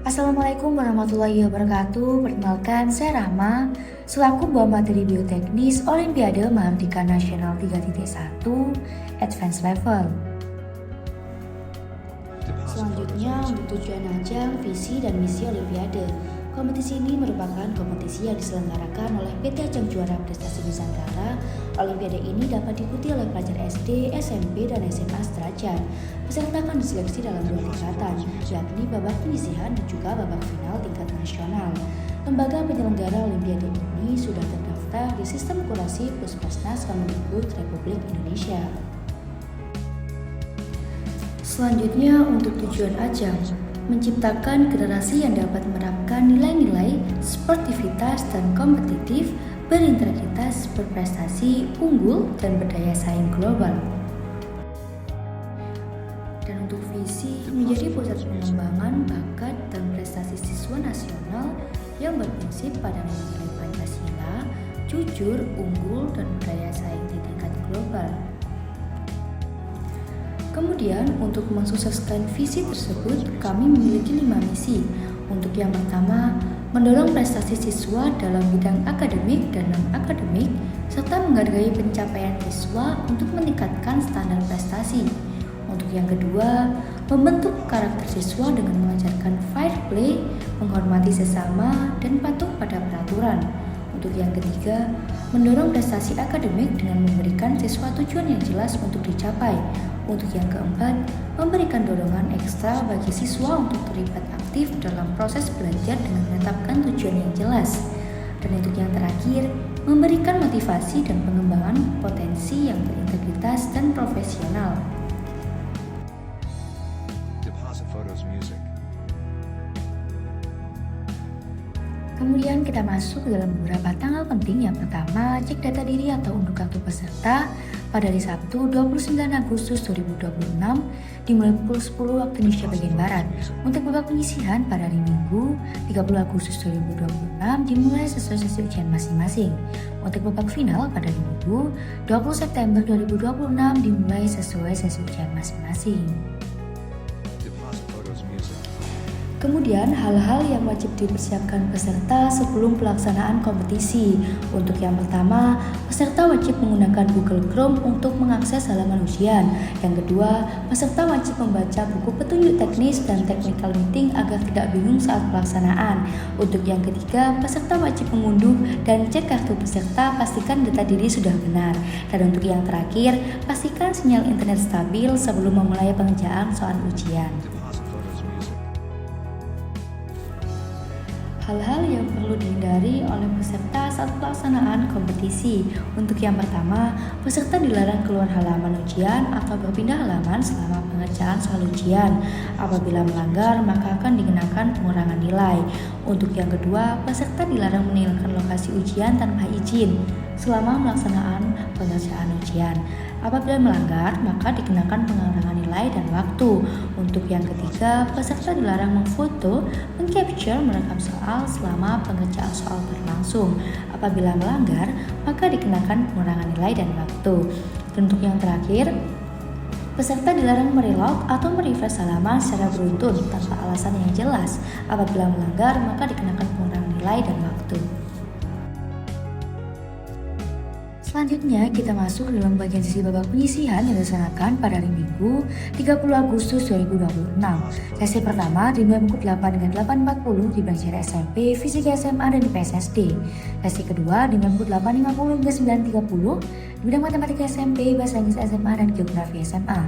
Assalamualaikum warahmatullahi wabarakatuh. Perkenalkan, saya Rahma, selaku Buah Materi Bioteknis Olimpiade Mahardika Nasional 3.1 Advanced Level. Selanjutnya, untuk tujuan ajang, visi, dan misi Olimpiade. Kompetisi ini merupakan kompetisi yang diselenggarakan oleh PT Ajang Juara Prestasi Nusantara. Olimpiade ini dapat diikuti oleh pelajar SD, SMP, dan SMA sederajat. Peserta akan diseleksi dalam 2 tingkatan, yakni babak penyisihan dan juga babak final tingkat nasional. Lembaga penyelenggara Olimpiade ini sudah terdaftar di Sistem Kurasi Puskesmas Kemendikbud Republik Indonesia. Selanjutnya, untuk tujuan ajang, menciptakan generasi yang dapat menerapkan nilai-nilai sportivitas dan kompetitif, berintegritas, berprestasi, unggul, dan berdaya saing global. Dan untuk visi, menjadi pusat pengembangan bakat dan prestasi siswa nasional yang berprinsip pada nilai-nilai Pancasila, jujur, unggul, dan berdaya saing di tingkat global. Kemudian, untuk mensukseskan visi tersebut, kami memiliki 5 misi. Untuk yang pertama, mendorong prestasi siswa dalam bidang akademik dan non-akademik, serta menghargai pencapaian siswa untuk meningkatkan standar prestasi. Untuk yang kedua, membentuk karakter siswa dengan mengajarkan fair play, menghormati sesama, dan patuh pada peraturan. Untuk yang ketiga, mendorong prestasi akademik dengan memberikan siswa tujuan yang jelas untuk dicapai. Untuk yang keempat, memberikan dorongan ekstra bagi siswa untuk terlibat aktif dalam proses belajar dengan menetapkan tujuan yang jelas. Dan untuk yang terakhir, memberikan motivasi dan pengembangan potensi yang berintegritas dan profesional. Kemudian kita masuk ke dalam beberapa tanggal penting. Yang pertama, cek data diri atau unduh kartu peserta pada hari Sabtu 29 Agustus 2026 dimulai pukul 10 waktu Indonesia bagian Barat. Untuk babak penyisihan pada hari Minggu 30 Agustus 2026 dimulai sesuai sesi ujian masing-masing. Untuk babak final pada hari Minggu 20 September 2026 dimulai sesuai sesi ujian masing-masing. Kemudian, hal-hal yang wajib dipersiapkan peserta sebelum pelaksanaan kompetisi. Untuk yang pertama, peserta wajib menggunakan Google Chrome untuk mengakses halaman ujian. Yang kedua, peserta wajib membaca buku petunjuk teknis dan technical meeting agar tidak bingung saat pelaksanaan. Untuk yang ketiga, peserta wajib mengunduh dan cek kartu peserta, pastikan data diri sudah benar. Dan untuk yang terakhir, pastikan sinyal internet stabil sebelum memulai pengerjaan soal ujian. Hal-hal yang perlu dihindari oleh peserta saat pelaksanaan kompetisi. Untuk yang pertama, peserta dilarang keluar halaman ujian atau berpindah halaman selama pengerjaan soal ujian. Apabila melanggar, maka akan dikenakan pengurangan nilai. Untuk yang kedua, peserta dilarang meninggalkan lokasi ujian tanpa izin selama melaksanaan pengerjaan ujian. Apabila melanggar, maka dikenakan pengurangan nilai dan waktu. Untuk yang ketiga, peserta dilarang memfoto, mengcapture, merekam soal selama pengerjaan soal berlangsung. Apabila melanggar, maka dikenakan pengurangan nilai dan waktu. Dan untuk yang terakhir, peserta dilarang mereload atau merefresh halaman secara beruntun tanpa alasan yang jelas. Apabila melanggar, maka dikenakan pengurangan nilai dan waktu. Selanjutnya, kita masuk ke dalam bagian sesi babak penyisihan yang dilaksanakan pada hari Minggu 30 Agustus 2026. Sesi pertama dimulai pukul 8 dengan 8.40 di belajar SMP, Fisika SMA, dan IPS SD. Sesi kedua dimulai pukul 8.50 hingga 9.30 di bidang Matematika SMP, Bahasa Inggris SMA, dan Geografi SMA.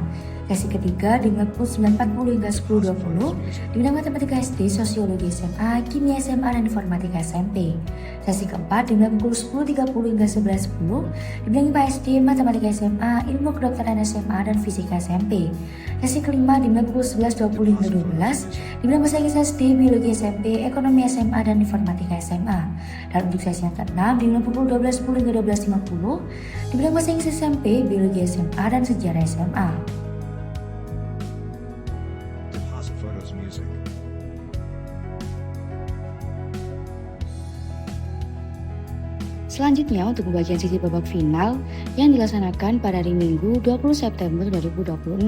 Sesi ketiga dimulai pukul 9.40 hingga 10.20 di bidang Matematika SD, Sosiologi SMA, Kimia SMA, dan Informatika SMP. Sesi keempat dimulai pukul 10.30 hingga 11.10 di bidang IPA SD, Matematika SMA, Ilmu Kedokteran SMA, dan Fisika SMP. Sesi kelima dimulai pukul 11.20 hingga 12 di bidang Bahasa Inggris SD, Biologi SMP, Ekonomi SMA, dan Informatika SMA. Dan untuk sesi yang keenam dimulai pukul 12.10 hingga 12.50 di bidang Bahasa Inggris SMP, Biologi SMA, dan Sejarah SMA. Selanjutnya untuk pembagian sesi babak final yang dilaksanakan pada hari Minggu 20 September 2026.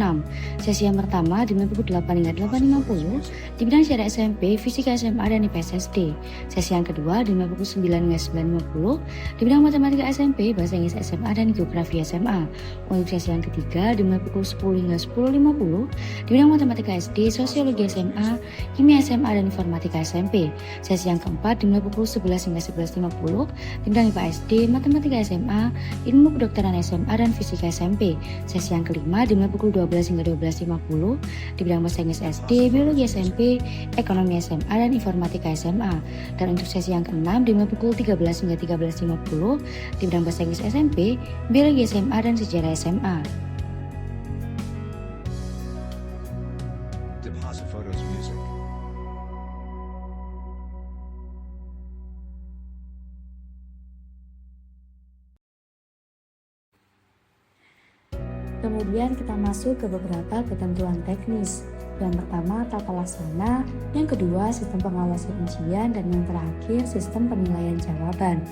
Sesi yang pertama dimulai pukul 8 hingga 8.50 di bidang sejarah SMP, fisika SMA, dan IPS SD. Sesi yang kedua dimulai pukul 9 hingga 9.50 di bidang matematika SMP, bahasa Inggris SMA, dan geografi SMA. Untuk sesi yang ketiga dimulai pukul 10 hingga 10.50 di bidang matematika SD, sosiologi SMA, kimia SMA, dan informatika SMP. Sesi yang keempat dimulai pukul 11 hingga 11.50 di bidang IPA SD, matematika SMA, ilmu kedokteran SMA, dan fisika SMP. Sesi yang kelima dimulai pukul 12 hingga 12.50 di bidang bahasa Inggris SD, biologi SMP, ekonomi SMA, dan informatika SMA. Dan untuk sesi yang keenam dimulai pukul 13 hingga 13.50 di bidang bahasa Inggris SMP, biologi SMA, dan sejarah SMA. Deposit photos music. Kemudian kita masuk ke beberapa ketentuan teknis. Yang pertama tata laksana, yang kedua sistem pengawasan ujian, dan yang terakhir sistem penilaian jawaban.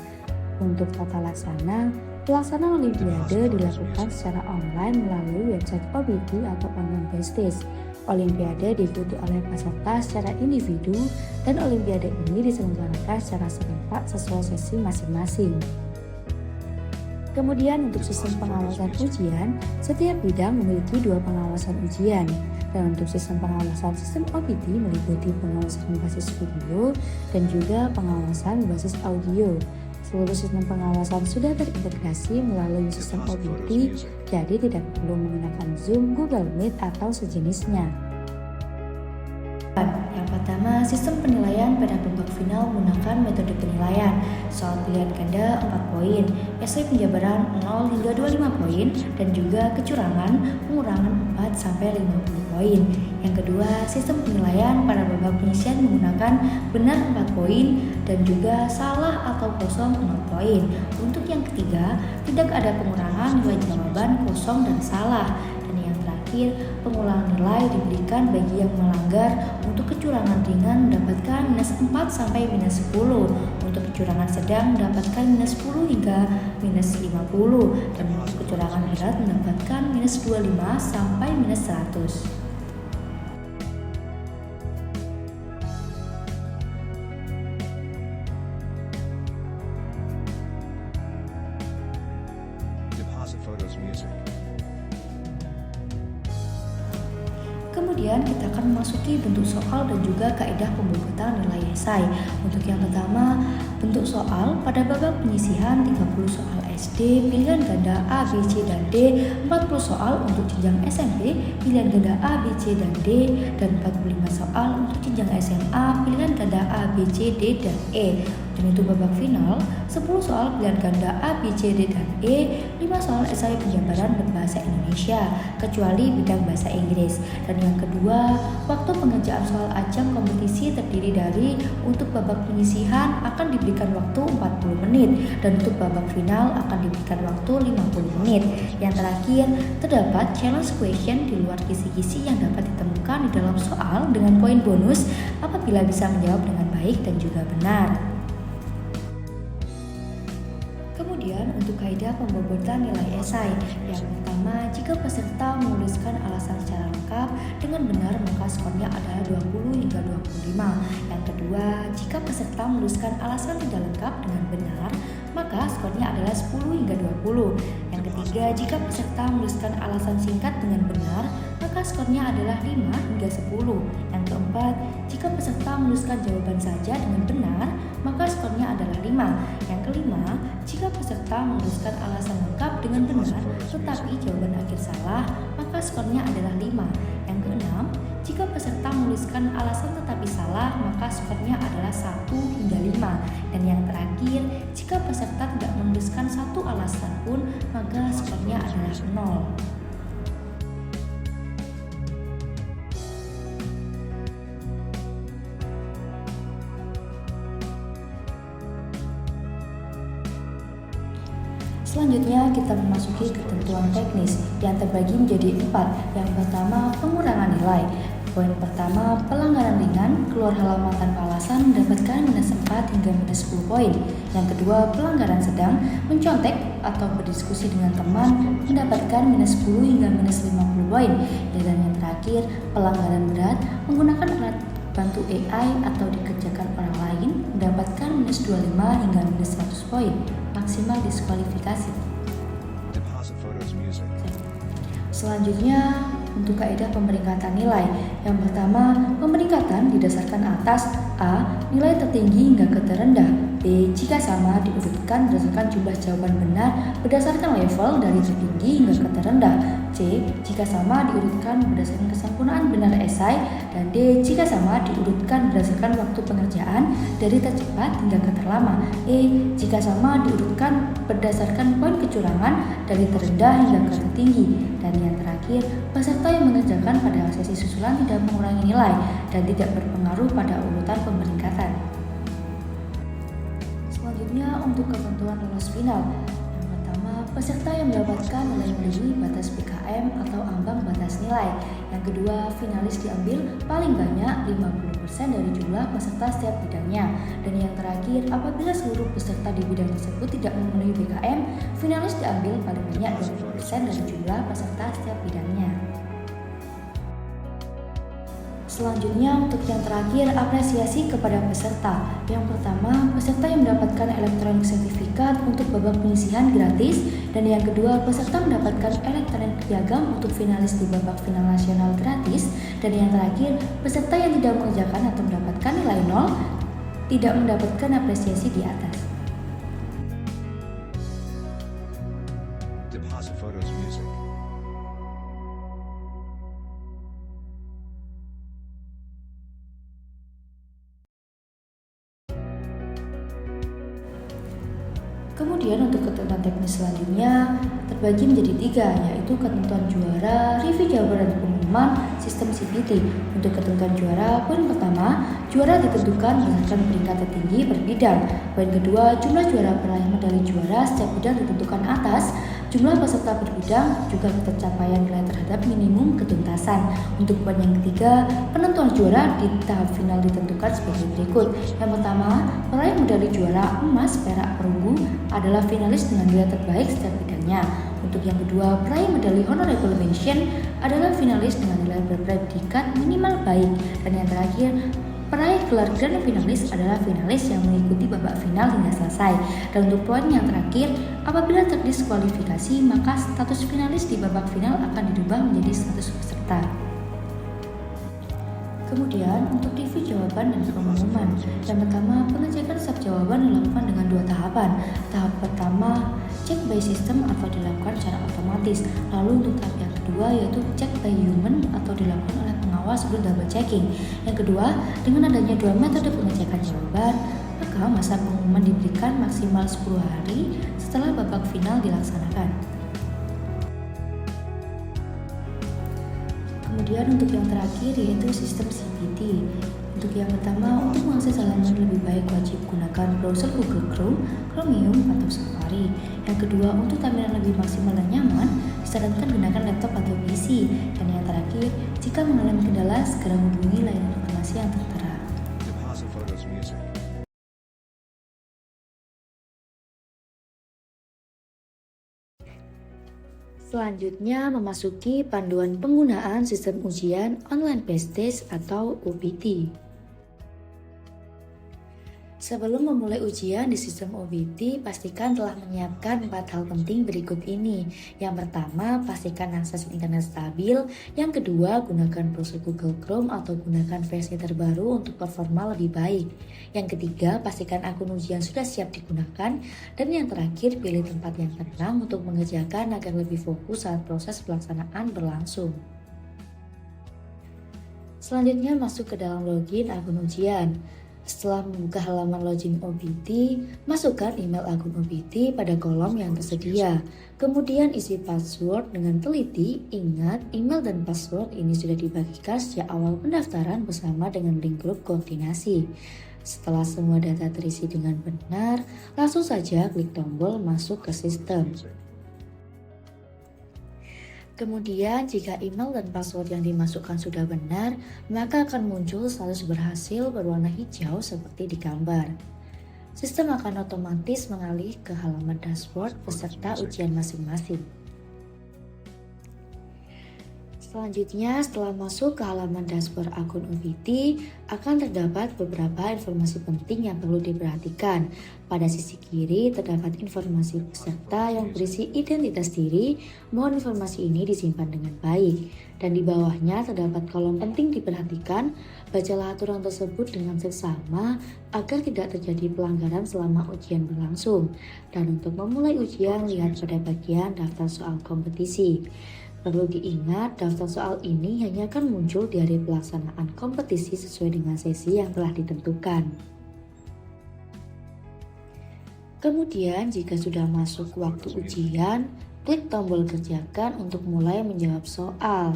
Untuk tata laksana, pelaksanaan Olimpiade dilakukan secara online melalui website OBT atau online basis. Olimpiade diikuti oleh peserta secara individu dan Olimpiade ini diselenggarakan secara serentak sesuai sesi masing-masing. Kemudian untuk sistem pengawasan ujian, setiap bidang memiliki 2 pengawasan ujian. Dan untuk sistem pengawasan sistem OBT meliputi pengawasan berbasis video dan juga pengawasan berbasis audio. Seluruh sistem pengawasan sudah terintegrasi melalui sistem OBT, jadi tidak perlu menggunakan Zoom, Google Meet, atau sejenisnya. Yang pertama, sistem penilaian pada babak final menggunakan metode penilaian. Soal pilihan ganda 4 poin, esai penjabaran 0 hingga 25 poin, dan juga kecurangan pengurangan 4 sampai 50 poin. Yang kedua, sistem penilaian pada babak penyisian menggunakan benar 4 poin dan juga salah atau kosong 0 poin. Untuk yang ketiga, tidak ada pengurangan nilai jawaban kosong dan salah. Pengulangan nilai diberikan bagi yang melanggar. Untuk kecurangan ringan mendapatkan minus 4 sampai minus 10. Untuk kecurangan sedang mendapatkan minus 10 hingga minus 50. Dan untuk kecurangan berat mendapatkan minus 25 sampai minus 100. Deposit photos music. Kemudian kita akan memasuki bentuk soal dan juga kaidah pembobotan nilai esai. Untuk yang pertama, bentuk soal pada babak penyisihan 30 soal SD, pilihan ganda A, B, C, dan D, 40 soal untuk jenjang SMP, pilihan ganda A, B, C, dan D, dan 45 soal untuk jenjang SMA, pilihan ganda A, B, C, D, dan E. Dan untuk babak final, 10 soal pilihan ganda A, B, C, D, dan E, 5 soal esai penjabaran berbahasa Indonesia, kecuali bidang bahasa Inggris. Dan yang kedua, waktu pengerjaan soal ajang kompetisi terdiri dari untuk babak penyisihan akan diberikan waktu 40 menit dan untuk babak final akan diberikan waktu 50 menit. Yang terakhir, terdapat challenge question di luar kisi-kisi yang dapat ditemukan di dalam soal dengan poin bonus apabila bisa menjawab dengan baik dan juga benar. Kemudian untuk kaidah pembobotan nilai esai, yang pertama, jika peserta menuliskan alasan secara lengkap dengan benar maka skornya adalah 20 hingga 25. Yang kedua, jika peserta menuliskan alasan tidak lengkap dengan benar maka skornya adalah 10 hingga 20. Yang ketiga, jika peserta menuliskan alasan singkat dengan benar maka skornya adalah 5 hingga 10. Yang keempat, jika peserta menuliskan jawaban saja dengan benar maka skornya adalah 5. Yang kelima, jika peserta menuliskan alasan lengkap dengan benar tetapi jawaban akhir salah, maka skornya adalah 5. Yang keenam, jika peserta menuliskan alasan tetapi salah, maka skornya adalah 1 hingga 5. Dan yang terakhir, jika peserta tidak menuliskan satu alasan pun, maka skornya adalah 0. Selanjutnya kita memasuki ketentuan teknis yang terbagi menjadi 4. Yang pertama, pengurangan nilai. Poin pertama, pelanggaran ringan, keluar halaman tanpa alasan mendapatkan minus 4 hingga minus 10 poin. Yang kedua, pelanggaran sedang, mencontek atau berdiskusi dengan teman mendapatkan minus 10 hingga minus 50 poin. Dan yang terakhir, pelanggaran berat, menggunakan alat bantu AI atau dikerjakan orang lain mendapatkan minus 25 hingga minus 100 poin. Maksimal diskualifikasi. Deposit photos music. Selanjutnya, untuk kaidah pemeringkatan nilai. Yang pertama, pemeringkatan didasarkan atas A. Nilai tertinggi hingga ke terendah. B. Jika sama diurutkan berdasarkan jumlah jawaban benar berdasarkan level dari tertinggi hingga ke terendah. C. Jika sama diurutkan berdasarkan kesempurnaan benar esai. Dan D. Jika sama diurutkan berdasarkan waktu pengerjaan dari tercepat hingga ke terlama. E. Jika sama diurutkan berdasarkan poin kecurangan dari terendah hingga ke tertinggi. Dan yang terakhir, peserta yang mengerjakan pada sesi susulan tidak mengurangi nilai dan tidak berpengaruh pada urutan pemeringkatan. Selanjutnya, untuk ketentuan lolos final. Yang pertama, peserta yang mendapatkan nilai melebihi batas PKM atau ambang batas nilai. Yang kedua, finalis diambil paling banyak 50% dari jumlah peserta setiap bidangnya. Dan yang terakhir, apabila seluruh peserta di bidang tersebut tidak memenuhi PKM, finalis diambil paling banyak 20% dari jumlah peserta setiap bidangnya. Selanjutnya, untuk yang terakhir, apresiasi kepada peserta. Yang pertama, peserta yang mendapatkan elektronik sertifikat untuk babak penyisihan gratis. Dan yang kedua, peserta mendapatkan elektronik piagam untuk finalis di babak final nasional gratis. Dan yang terakhir, peserta yang tidak mengerjakan atau mendapatkan nilai 0 tidak mendapatkan apresiasi di atas. Deposit photos music. Kemudian untuk ketentuan teknis selanjutnya terbagi menjadi 3, yaitu ketentuan juara, review jawaban dan pengumuman, sistem CPT. Untuk ketentuan juara, poin pertama, juara ditentukan berdasarkan peringkat tertinggi per bidang. Poin kedua, jumlah juara peraih medali juara setiap bidang ditentukan atas. Jumlah peserta per bidang juga pencapaian nilai terhadap minimum ketuntasan. Untuk poin yang ketiga, penentuan juara di tahap final ditentukan sebagai berikut. Yang pertama, peraih medali juara emas, perak, perunggu adalah finalis dengan nilai terbaik setiap bidangnya. Untuk yang kedua, peraih medali honorable mention adalah finalis dengan nilai berpredikat minimal baik. Dan yang terakhir, peraih gelar grand finalis adalah finalis yang mengikuti babak final hingga selesai. Dan untuk poin yang terakhir, apabila terdiskualifikasi, maka status finalis di babak final akan dirubah menjadi status peserta. Kemudian, untuk review jawaban dan pengumuman. Yang pertama, pengecekan setiap jawaban dilakukan dengan 2 tahapan. Tahap pertama, cek by system atau dilakukan secara otomatis. Lalu untuk tahap yang kedua, yaitu cek by human atau dilakukan oleh pengawas sebelum double checking. Yang kedua, dengan adanya 2 metode pengecekan jawaban, maka masa pengumuman diberikan maksimal 10 hari setelah babak final dilaksanakan. Kemudian untuk yang terakhir yaitu sistem CPT. Untuk yang pertama, untuk mengakses halaman lebih baik wajib gunakan browser Google Chrome, Chromium, atau Safari. Yang kedua, untuk tampilan lebih maksimal dan nyaman, disarankan gunakan laptop atau PC. Dan yang terakhir, jika mengalami kendala, segera hubungi layanan informasi yang tertera. Deposit photos music. Selanjutnya memasuki panduan penggunaan sistem ujian online based test atau UBT. Sebelum memulai ujian di sistem UBT, pastikan telah menyiapkan 4 hal penting berikut ini. Yang pertama, pastikan akses internet stabil. Yang kedua, gunakan browser Google Chrome atau gunakan versi terbaru untuk performa lebih baik. Yang ketiga, pastikan akun ujian sudah siap digunakan. Dan yang terakhir, pilih tempat yang tenang untuk mengerjakan agar lebih fokus saat proses pelaksanaan berlangsung. Selanjutnya masuk ke dalam login akun ujian. Setelah membuka halaman login OBT, masukkan email akun OBT pada kolom yang tersedia. Kemudian isi password dengan teliti. Ingat, email dan password ini sudah dibagikan sejak awal pendaftaran bersama dengan link grup koordinasi. Setelah semua data terisi dengan benar, langsung saja klik tombol masuk ke sistem. Kemudian jika email dan password yang dimasukkan sudah benar, maka akan muncul status berhasil berwarna hijau seperti di gambar. Sistem akan otomatis mengalih ke halaman dashboard peserta ujian masing-masing. Selanjutnya, setelah masuk ke halaman dashboard akun UVT, akan terdapat beberapa informasi penting yang perlu diperhatikan. Pada sisi kiri terdapat informasi peserta yang berisi identitas diri, mohon informasi ini disimpan dengan baik. Dan di bawahnya terdapat kolom penting diperhatikan, bacalah aturan tersebut dengan seksama agar tidak terjadi pelanggaran selama ujian berlangsung. Dan untuk memulai ujian, lihat pada bagian daftar soal kompetisi. Perlu diingat, daftar soal ini hanya akan muncul di hari pelaksanaan kompetisi sesuai dengan sesi yang telah ditentukan. Kemudian, jika sudah masuk waktu ujian, klik tombol kerjakan untuk mulai menjawab soal.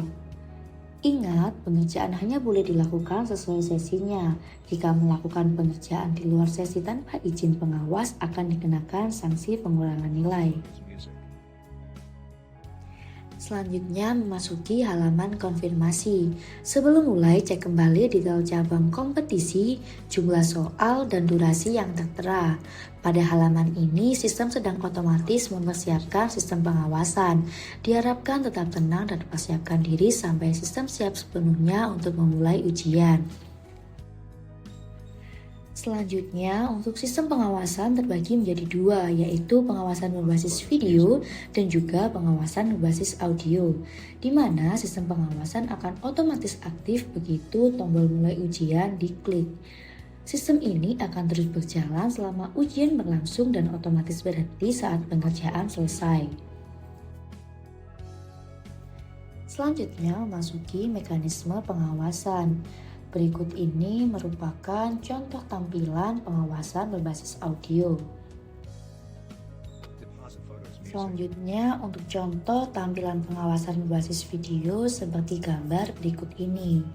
Ingat, pengerjaan hanya boleh dilakukan sesuai sesinya. Jika melakukan pengerjaan di luar sesi tanpa izin pengawas, akan dikenakan sanksi pengurangan nilai. Music. Selanjutnya memasuki halaman konfirmasi. Sebelum mulai, cek kembali detail cabang kompetisi, jumlah soal, dan durasi yang tertera. Pada halaman ini, sistem sedang otomatis mempersiapkan sistem pengawasan. Diharapkan tetap tenang dan persiapkan diri sampai sistem siap sepenuhnya untuk memulai ujian. Selanjutnya, untuk sistem pengawasan terbagi menjadi dua, yaitu pengawasan berbasis video dan juga pengawasan berbasis audio, di mana sistem pengawasan akan otomatis aktif begitu tombol mulai ujian diklik. Sistem ini akan terus berjalan selama ujian berlangsung dan otomatis berhenti saat pengerjaan selesai. Selanjutnya, memasuki mekanisme pengawasan. Berikut ini merupakan contoh tampilan pengawasan berbasis audio. Deposit photos music. Selanjutnya, untuk contoh tampilan pengawasan berbasis video seperti gambar berikut ini.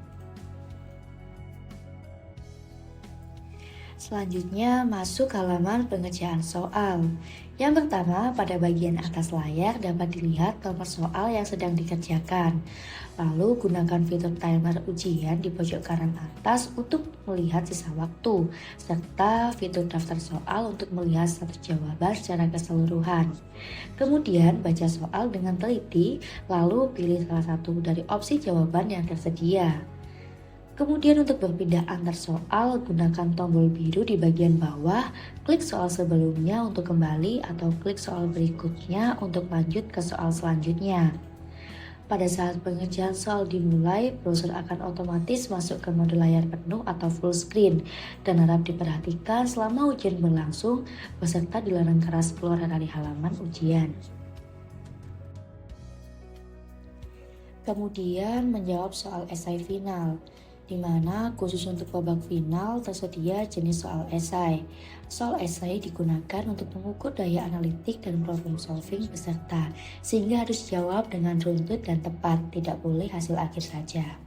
Selanjutnya, masuk halaman pengerjaan soal. Yang pertama, pada bagian atas layar dapat dilihat nomor soal yang sedang dikerjakan. Lalu, gunakan fitur timer ujian di pojok kanan atas untuk melihat sisa waktu, serta fitur daftar soal untuk melihat status jawaban secara keseluruhan. Kemudian, baca soal dengan teliti, lalu pilih salah satu dari opsi jawaban yang tersedia. Kemudian untuk berpindah antar soal, gunakan tombol biru di bagian bawah, klik soal sebelumnya untuk kembali atau klik soal berikutnya untuk lanjut ke soal selanjutnya. Pada saat pengerjaan soal dimulai, browser akan otomatis masuk ke mode layar penuh atau full screen dan harap diperhatikan selama ujian berlangsung, peserta dilarang keras keluar dari halaman ujian. Kemudian menjawab soal esai final, di mana khusus untuk babak final tersedia jenis soal esai. Soal esai digunakan untuk mengukur daya analitik dan problem solving peserta, sehingga harus dijawab dengan runtut dan tepat, tidak boleh hasil akhir saja.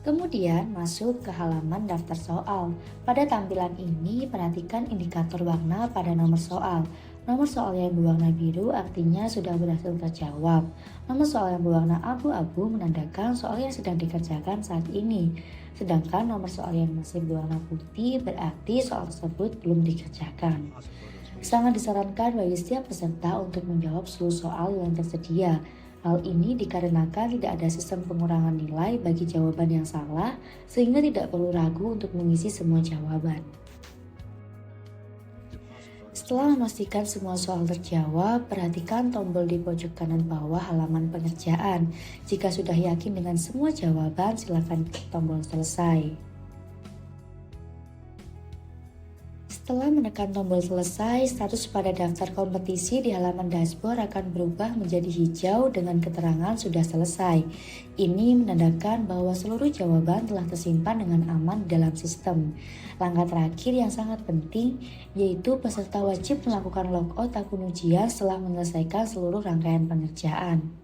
Kemudian masuk ke halaman daftar soal. Pada tampilan ini, perhatikan indikator warna pada nomor soal. Nomor soal yang berwarna biru artinya sudah berhasil terjawab. Nomor soal yang berwarna abu-abu menandakan soal yang sedang dikerjakan saat ini. Sedangkan nomor soal yang masih berwarna putih berarti soal tersebut belum dikerjakan. Sangat disarankan bagi setiap peserta untuk menjawab seluruh soal yang tersedia. Hal ini dikarenakan tidak ada sistem pengurangan nilai bagi jawaban yang salah, sehingga tidak perlu ragu untuk mengisi semua jawaban. Setelah memastikan semua soal terjawab, perhatikan tombol di pojok kanan bawah halaman pengerjaan. Jika sudah yakin dengan semua jawaban, silakan klik tombol selesai. Setelah menekan tombol selesai, status pada daftar kompetisi di halaman dashboard akan berubah menjadi hijau dengan keterangan sudah selesai. Ini menandakan bahwa seluruh jawaban telah tersimpan dengan aman dalam sistem. Langkah terakhir yang sangat penting, yaitu peserta wajib melakukan logout akun ujian setelah menyelesaikan seluruh rangkaian pengerjaan.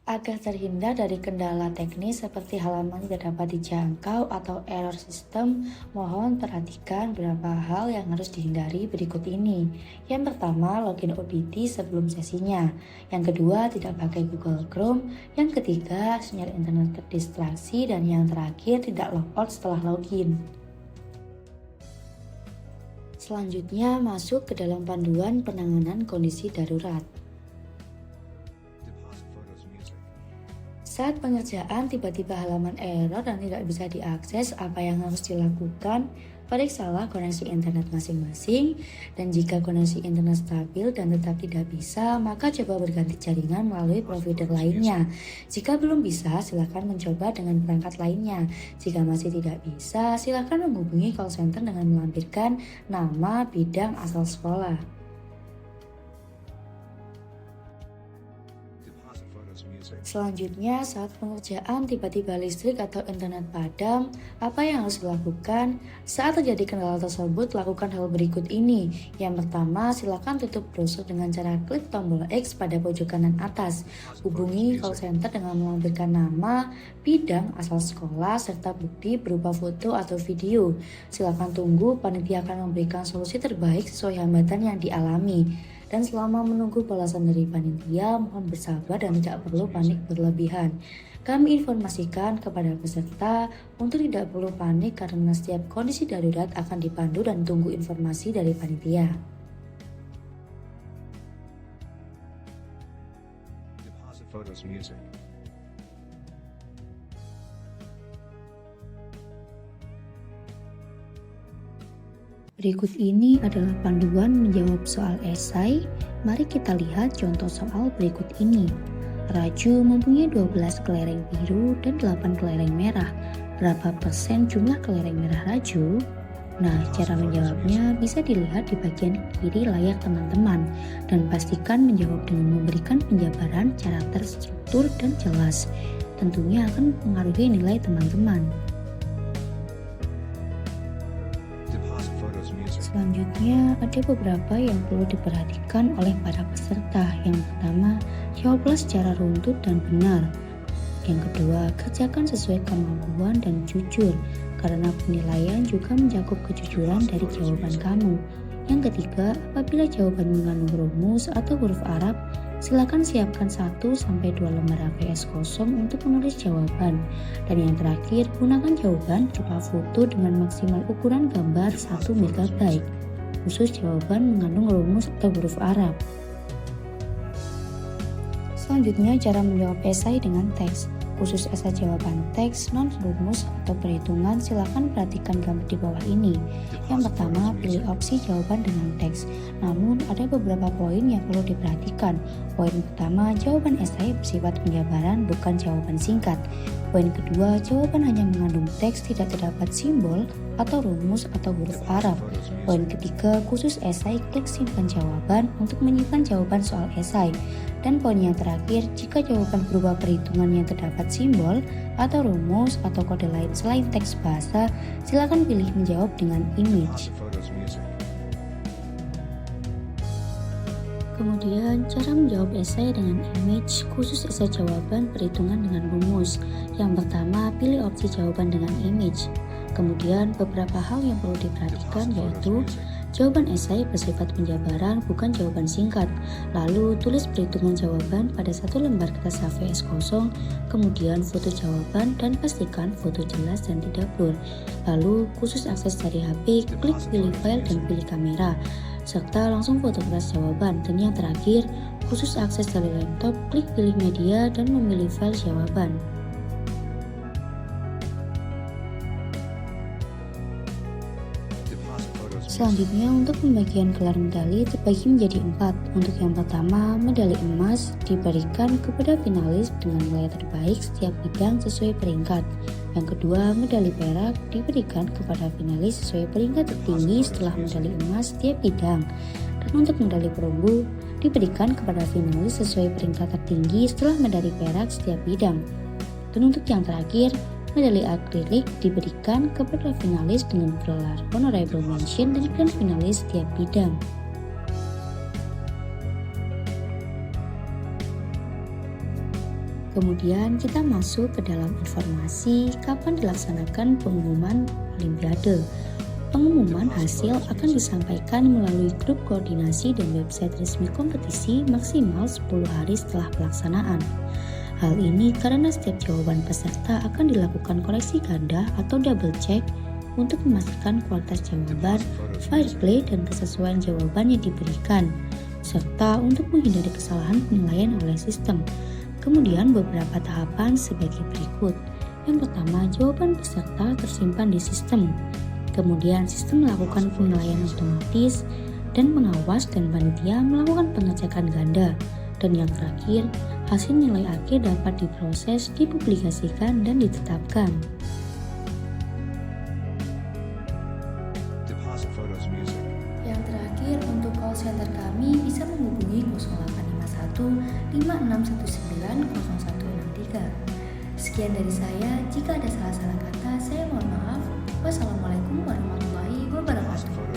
Agar terhindar dari kendala teknis seperti halaman tidak dapat dijangkau atau error sistem, mohon perhatikan beberapa hal yang harus dihindari berikut ini. Yang pertama, login ODT sebelum sesinya. Yang kedua, tidak pakai Google Chrome. Yang ketiga, sinyal internet terdistraksi. Dan yang terakhir, tidak logout setelah login. Selanjutnya, masuk ke dalam panduan penanganan kondisi darurat. Deposit photos music. Saat pengerjaan tiba-tiba halaman error dan tidak bisa diakses, apa yang harus dilakukan? Periksalah koneksi internet masing-masing, dan jika koneksi internet stabil dan tetap tidak bisa, maka coba berganti jaringan melalui provider lainnya. Jika belum bisa, silakan mencoba dengan perangkat lainnya. Jika masih tidak bisa, silakan menghubungi call center dengan melampirkan nama, bidang, asal sekolah. Deposit photos music. Selanjutnya, saat pengerjaan tiba-tiba listrik atau internet padam, apa yang harus dilakukan? Saat terjadi kendala tersebut, lakukan hal berikut ini. Yang pertama, silakan tutup browser dengan cara klik tombol X pada pojok kanan atas. Hubungi call center dengan melampirkan nama, bidang, asal sekolah, serta bukti berupa foto atau video. Silakan tunggu, panitia akan memberikan solusi terbaik sesuai hambatan yang dialami. Dan selama menunggu balasan dari panitia, mohon bersabar dan tidak perlu panik berlebihan. Kami informasikan kepada peserta untuk tidak perlu panik karena setiap kondisi darurat akan dipandu dan tunggu informasi dari panitia. Deposit photos music. Berikut ini adalah panduan menjawab soal esai. Mari kita lihat contoh soal berikut ini. Raju mempunyai 12 kelereng biru dan 8 kelereng merah. Berapa persen jumlah kelereng merah Raju? Nah, cara menjawabnya bisa dilihat di bagian kiri layar teman-teman. Dan pastikan menjawab dengan memberikan penjabaran cara terstruktur dan jelas. Tentunya akan mempengaruhi nilai teman-teman. Deposit photos music. Selanjutnya, ada beberapa yang perlu diperhatikan oleh para peserta. Yang pertama, jawablah secara runtut dan benar. Yang kedua, kerjakan sesuai kemampuan dan jujur, karena penilaian juga mencakup kejujuran dari jawaban kamu. Yang ketiga, apabila jawaban mengandung rumus atau huruf Arab, silakan siapkan 1-2 lembar APS kosong untuk menulis jawaban. Dan yang terakhir, gunakan jawaban berupa foto dengan maksimal ukuran gambar 1 MB, khusus jawaban mengandung rumus atau huruf Arab. Selanjutnya, cara menjawab esai dengan teks. Khusus esai jawaban teks, non-rumus atau perhitungan, silakan perhatikan gambar di bawah ini. Yang pertama, pilih opsi jawaban dengan teks. Namun, ada beberapa poin yang perlu diperhatikan. Poin pertama, jawaban esai bersifat penjabaran, bukan jawaban singkat. Poin kedua, jawaban hanya mengandung teks, tidak terdapat simbol atau rumus atau huruf Arab. Poin ketiga, khusus esai, klik simpan jawaban untuk menyimpan jawaban soal esai. Dan poin yang terakhir, jika jawaban berupa perhitungan yang terdapat simbol atau rumus atau kode lain selain teks bahasa, silakan pilih menjawab dengan image. Deposit photos music. Kemudian, cara menjawab esai dengan image, khusus esai jawaban perhitungan dengan rumus. Yang pertama, pilih opsi jawaban dengan image. Kemudian, beberapa hal yang perlu diperhatikan yaitu jawaban esai bersifat penjabaran, bukan jawaban singkat. Lalu, tulis perhitungan jawaban pada 1 lembar kertas HVS kosong, kemudian foto jawaban dan pastikan foto jelas dan tidak blur. Lalu, khusus akses dari HP, klik pilih file dan pilih kamera, serta langsung foto kertas jawaban. Dan yang terakhir, khusus akses dari laptop, klik pilih media dan memilih file jawaban. Deposit photos music. Selanjutnya, untuk pembagian gelar medali terbagi menjadi 4. Untuk yang pertama, medali emas diberikan kepada finalis dengan nilai terbaik setiap bidang sesuai peringkat. Yang kedua, medali perak diberikan kepada finalis sesuai peringkat tertinggi setelah medali emas setiap bidang. Dan untuk medali perunggu diberikan kepada finalis sesuai peringkat tertinggi setelah medali perak setiap bidang. Dan untuk yang terakhir, medali akrilik diberikan kepada finalis dengan gelar honorable mention dan grand finalis setiap bidang. Kemudian kita masuk ke dalam informasi kapan dilaksanakan pengumuman Olimpiade. Pengumuman hasil akan disampaikan melalui grup koordinasi dan website resmi kompetisi maksimal 10 hari setelah pelaksanaan. Hal ini karena setiap jawaban peserta akan dilakukan koreksi ganda atau double check untuk memastikan kualitas jawaban, fair play, dan kesesuaian jawaban yang diberikan, serta untuk menghindari kesalahan penilaian oleh sistem. Kemudian beberapa tahapan sebagai berikut. Yang pertama, jawaban peserta tersimpan di sistem. Kemudian sistem melakukan penilaian otomatis dan pengawas dan panitia melakukan pengecekan ganda. Dan yang terakhir, hasil nilai akhir dapat diproses, dipublikasikan, dan ditetapkan. Deposit photos music. Yang terakhir, untuk call center kami bisa menghubungi 0851 5619 0163. Sekian dari saya. Jika ada salah-salah kata, saya mohon maaf. Wassalamualaikum warahmatullahi wabarakatuh.